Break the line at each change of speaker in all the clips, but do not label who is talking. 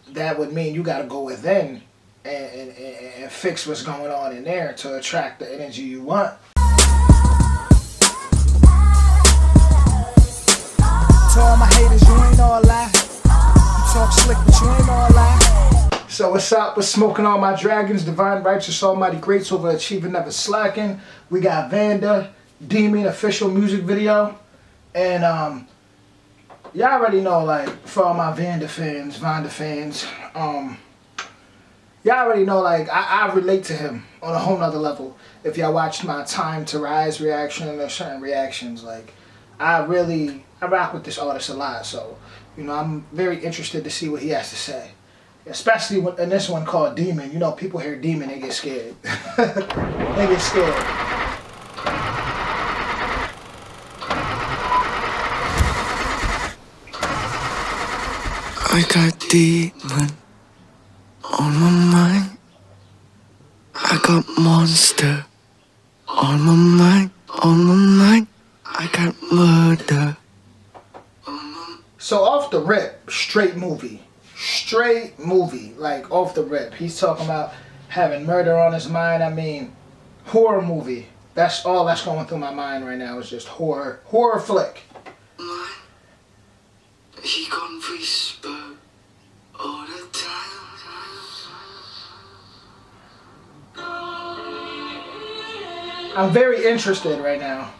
that would mean you got to go within and fix what's going on in there to attract the energy you want.
To all my haters, you ain't all lie. You talk slick, but you ain't all lie.
So what's up? We're smoking all my dragons, divine, righteous, almighty, greats, overachieving, never slacking. We got Vannda, Demon official music video, and y'all already know, like, for all my Vannda fans, y'all already know, like, I relate to him on a whole nother level. If y'all watched my Time to Rise reaction, and there's certain reactions, like, I rock with this artist a lot, so, you know, I'm very interested to see what he has to say. Especially in this one called Demon. You know, people hear Demon, they get scared. They get scared.
I got demon on my mind. I got monster on my mind. On my mind, I got murder.
So off the rip, straight movie, like off the rip. He's talking about having murder on his mind. I mean, horror movie. That's all that's going through my mind right now is just horror flick.
He gon' whisper all the time.
I'm very interested right now.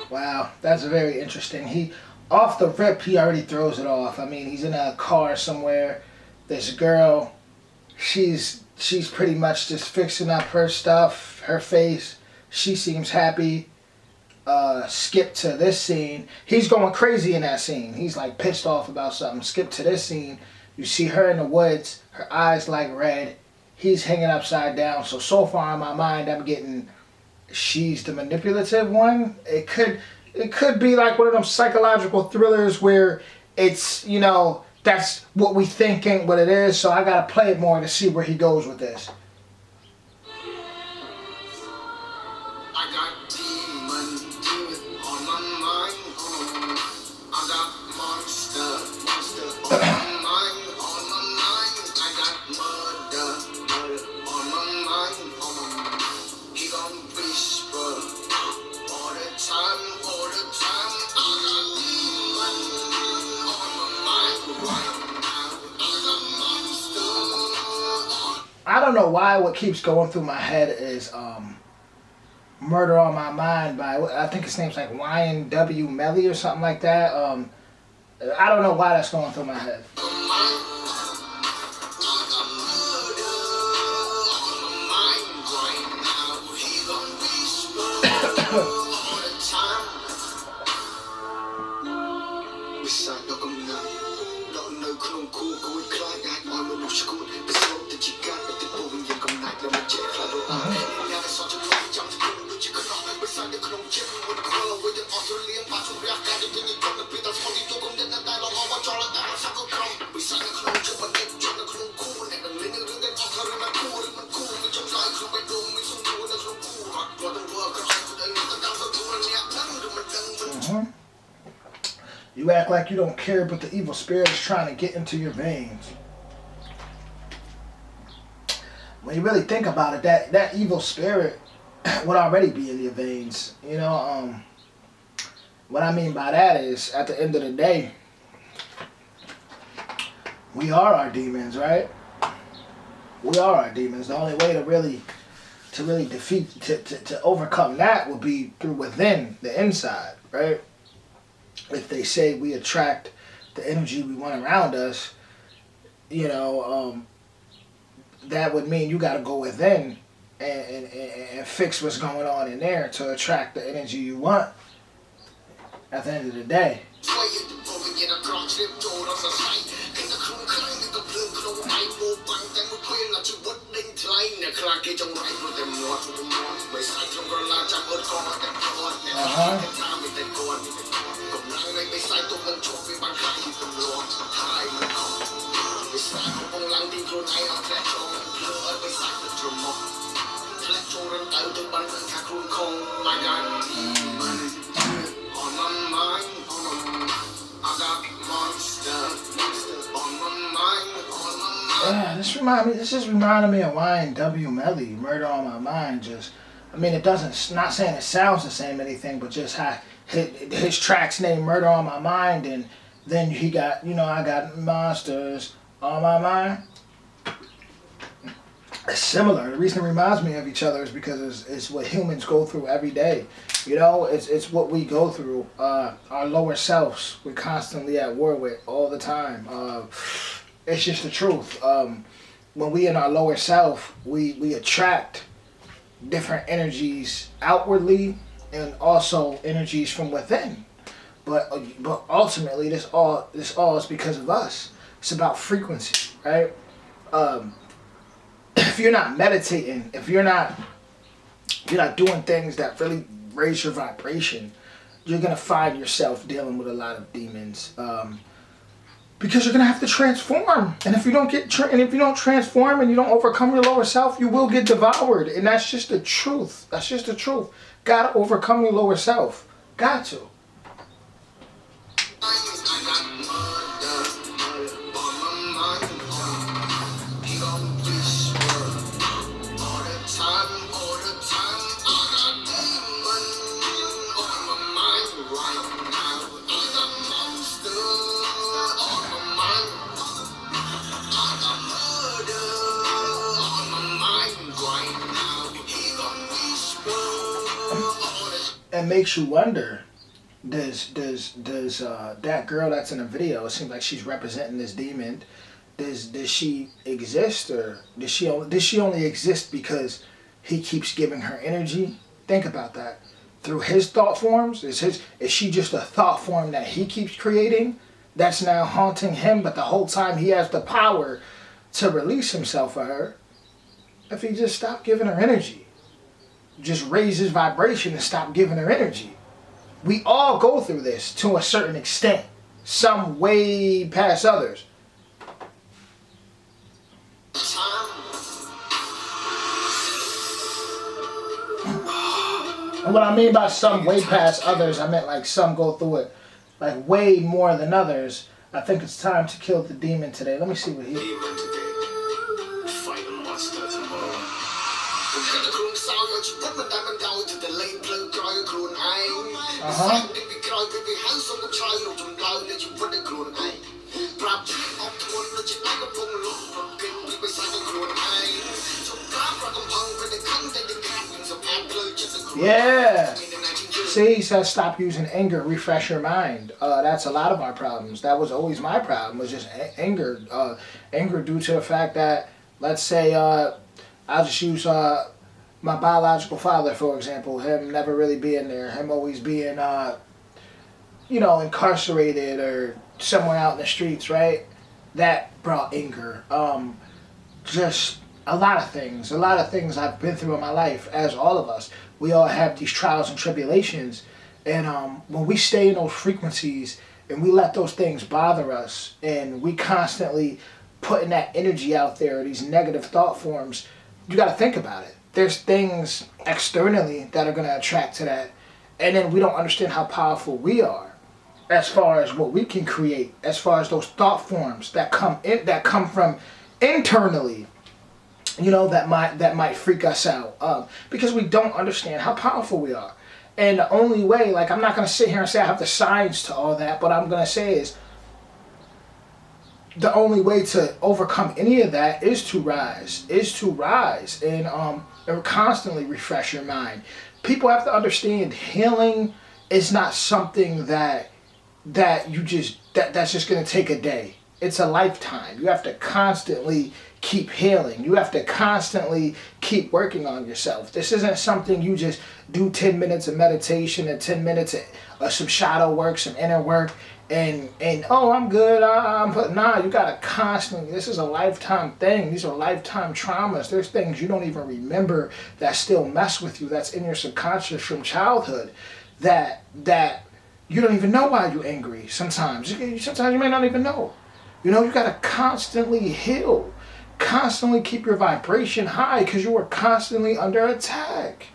Wow, that's very interesting. He, off the rip, he already throws it off. I mean, he's in a car somewhere. This girl, she's pretty much just fixing up her stuff, her face. She seems happy. Skip to this scene. He's going crazy in that scene. He's like pissed off about something. Skip to this scene. You see her in the woods. Her eyes like red. He's hanging upside down. So far in my mind, I'm getting she's the manipulative one. It could be like one of them psychological thrillers where it's, you know, that's what we think ain't what it is. So I gotta play it more to see where he goes with this.
I got demon on my mind. I got monster on my mind. On my mind, I got murder on my mind. He gon' whisper all the time. I got demon on my mind right now. I got monster.
I don't know why what keeps going through my head is Murder on My Mind by, I think his name's like Y.N.W. Melly or something like that. I don't know why that's going through my head. You act like you don't care, but the evil spirit is trying to get into your veins. When you really think about it, that evil spirit would already be in your veins. You know, what I mean by that is, at the end of the day, we are our demons, right? We are our demons. The only way to really defeat, to overcome that would be through within, the inside, right? If they say we attract the energy we want around us, you know, that would mean you got to go within and fix what's going on in there to attract the energy you want at the end of the day. Yeah, this just reminded me of Y.N.W. Melly, Murder on My Mind. Just, I mean, it doesn't, not saying it sounds the same or anything, but just how his track's name Murder on My Mind, and then he got, I got monsters on my mind. It's similar. The reason it reminds me of each other is because it's what humans go through every day. It's what we go through. Our lower selves, we're constantly at war with all the time. It's just the truth. When we in our lower self, we attract different energies outwardly and also energies from within. But ultimately, this all is because of us. It's about frequency, right? If you're not meditating, if you're not doing things that really raise your vibration, you're gonna find yourself dealing with a lot of demons. Because you're gonna have to transform, and if you don't transform and you don't overcome your lower self, you will get devoured, and that's just the truth. That's just the truth. Gotta overcome your lower self. Got to. It makes you wonder, does that girl that's in the video, it seems like she's representing this demon, does she exist, or does she only exist because he keeps giving her energy? Think about that. Through his thought forms, is she just a thought form that he keeps creating that's now haunting him, but the whole time he has the power to release himself for her if he just stopped giving her energy? Just raise his vibration and stop giving her energy. We all go through this to a certain extent. Some way past others. And what I mean by some way past others, I meant like some go through it like way more than others. I think it's time to kill the demon today. Let me see what he... Yeah. See, he says stop using anger, refresh your mind. That's a lot of our problems. That was always my problem, was just anger. Anger due to the fact that, let's say, I'll just use my biological father, for example, him never really being there, him always being, incarcerated or somewhere out in the streets, right? That brought anger. Just a lot of things I've been through in my life, as all of us. We all have these trials and tribulations, and when we stay in those frequencies and we let those things bother us, and we constantly putting that energy out there, these negative thought forms, you got to think about it. There's things externally that are going to attract to that, and then we don't understand how powerful we are as far as what we can create, as far as those thought forms that come from internally, that might freak us out, because we don't understand how powerful we are. And the only way, like, I'm not going to sit here and say I have the science to all that, but I'm going to say is the only way to overcome any of that is to rise and constantly refresh your mind. People have to understand healing is not something that's just going to take a day. It's a lifetime. You have to constantly keep healing. You have to constantly keep working on yourself. This isn't something you just do 10 minutes of meditation and 10 minutes of some shadow work, some inner work, and oh, I'm good. But nah, you gotta constantly. This is a lifetime thing. These are lifetime traumas. There's things you don't even remember that still mess with you. That's in your subconscious from childhood. That you don't even know why you're angry. Sometimes you may not even know. You gotta constantly heal. constantly keep your vibration high because you are constantly under attack.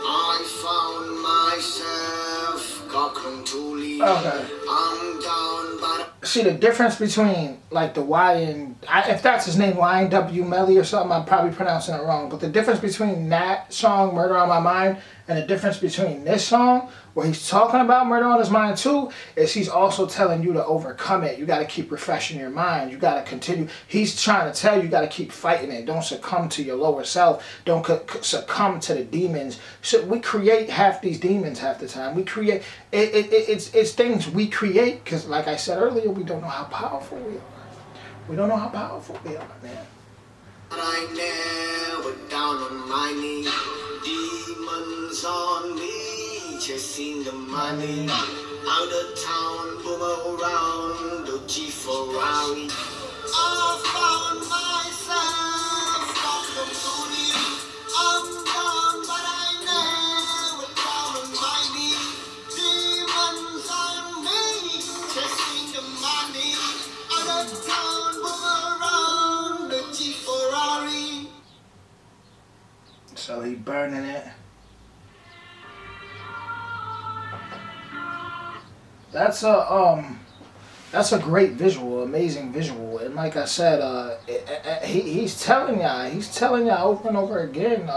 I found myself okay. I'm down, but
See the difference between like the Y and if that's his name, YNW Melly or something, I'm probably pronouncing it wrong. But the difference between that song, Murder on My Mind, and the difference between this song, where he's talking about murder on his mind too, is he's also telling you to overcome it. You got to keep refreshing your mind. You got to continue. He's trying to tell you got to keep fighting it. Don't succumb to your lower self. Don't succumb to the demons. So we create half these demons half the time. We create it's things we create because, like I said earlier, we don't know how powerful we are. We don't know how powerful we are, man.
I never down on my knees. Demons on me, chasing the money. Out of town, boom around, the G4 I found myself from the moon. I'm down, but I never down on my knees. Demons on me, chasing the money. Out of town, boom around, the G4
So he burning it. That's a great visual, amazing visual, and like I said, he's telling y'all over and over again.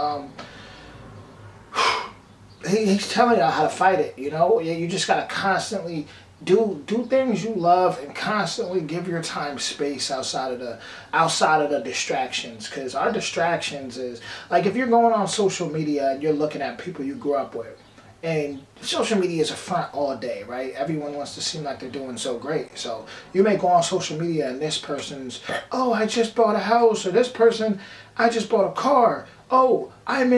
He's telling y'all how to fight it. You know, you just gotta constantly do things you love and constantly give your time space outside of the distractions. Because our distractions is like if you're going on social media and you're looking at people you grew up with. And social media is a front all day, right? Everyone wants to seem like they're doing so great. So you may go on social media and this person's, oh, I just bought a house, or this person, I just bought a car. Oh, I'm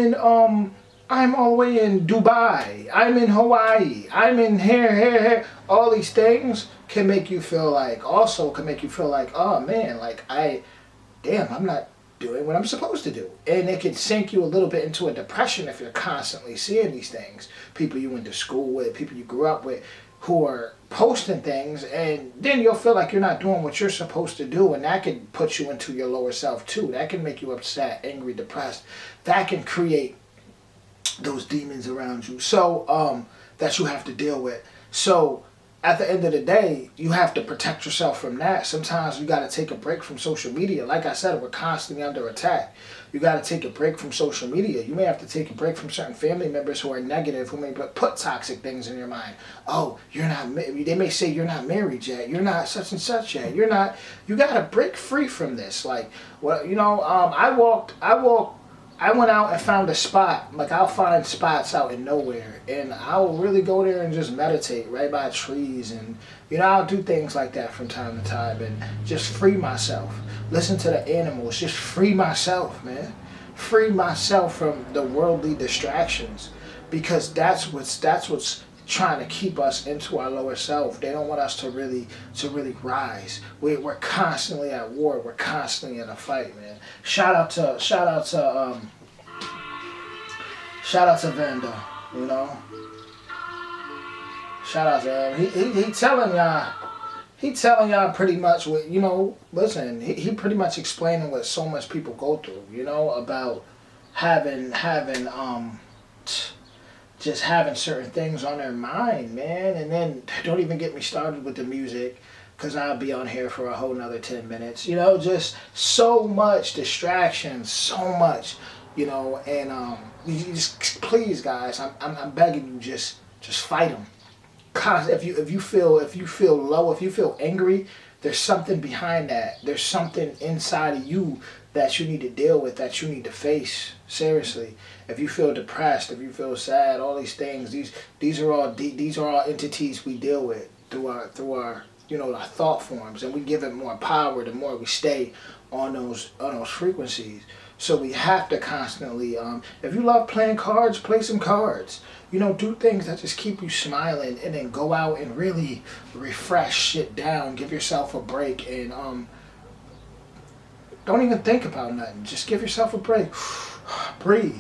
all the way in Dubai. I'm in Hawaii. I'm in here. All these things can make you feel like, oh man, like I'm not doing what I'm supposed to do. And it can sink you a little bit into a depression if you're constantly seeing these things. People you went to school with, people you grew up with who are posting things, and then you'll feel like you're not doing what you're supposed to do, and that can put you into your lower self too. That can make you upset, angry, depressed. That can create those demons around you. So, that you have to deal with. So, at the end of the day, you have to protect yourself from that. Sometimes you got to take a break from social media. Like I said, we're constantly under attack. You got to take a break from social media. You may have to take a break from certain family members who are negative, who may put toxic things in your mind. Oh, you're not. They may say you're not married yet. You're not such and such yet. You're not. You got to break free from this. Like, well, you know, I went out and found a spot. Like, I'll find spots out in nowhere, and I'll really go there and just meditate right by trees, and you know, I'll do things like that from time to time and just free myself. Listen to the animals, just free myself, man. Free myself from the worldly distractions, because that's what's trying to keep us into our lower self. They don't want us to really rise. We're constantly at war. We're constantly in a fight, man. Shout out to Vannda, you know. Shout out to him. He telling y'all pretty much what, you know. Listen, he pretty much explaining what so much people go through, you know, about having just having certain things on their mind, man. And then don't even get me started with the music, because I'll be on here for a whole nother 10 minutes. You know, just so much distractions, so much, you know. And you just, please, guys, I'm begging you, just fight them. Cause if you feel low, if you feel angry, there's something behind that. There's something inside of you that you need to deal with, that you need to face. Seriously, if you feel depressed, if you feel sad, all these things, these are all entities we deal with through our thought forms, and we give it more power the more we stay on those frequencies. So we have to constantly, if you love playing cards, play some cards. Do things that just keep you smiling, and then go out and really refresh shit down. Give yourself a break, and don't even think about nothing. Just give yourself a break. Breathe,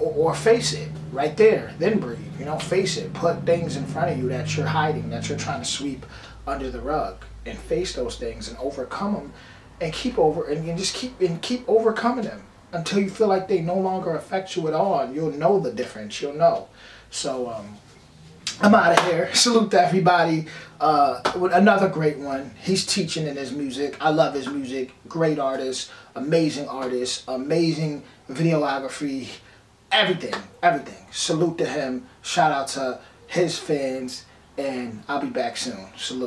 or face it right there. Then breathe, face it. Put things in front of you that you're hiding, that you're trying to sweep under the rug, and face those things and overcome them, and keep overcoming them until you feel like they no longer affect you at all, and you'll know the difference. You'll know. So I'm out of here. Salute to everybody. With another great one. He's teaching in his music. I love his music. Great artist, amazing videography, everything. Salute to him. Shout out to his fans, and I'll be back soon. Salute.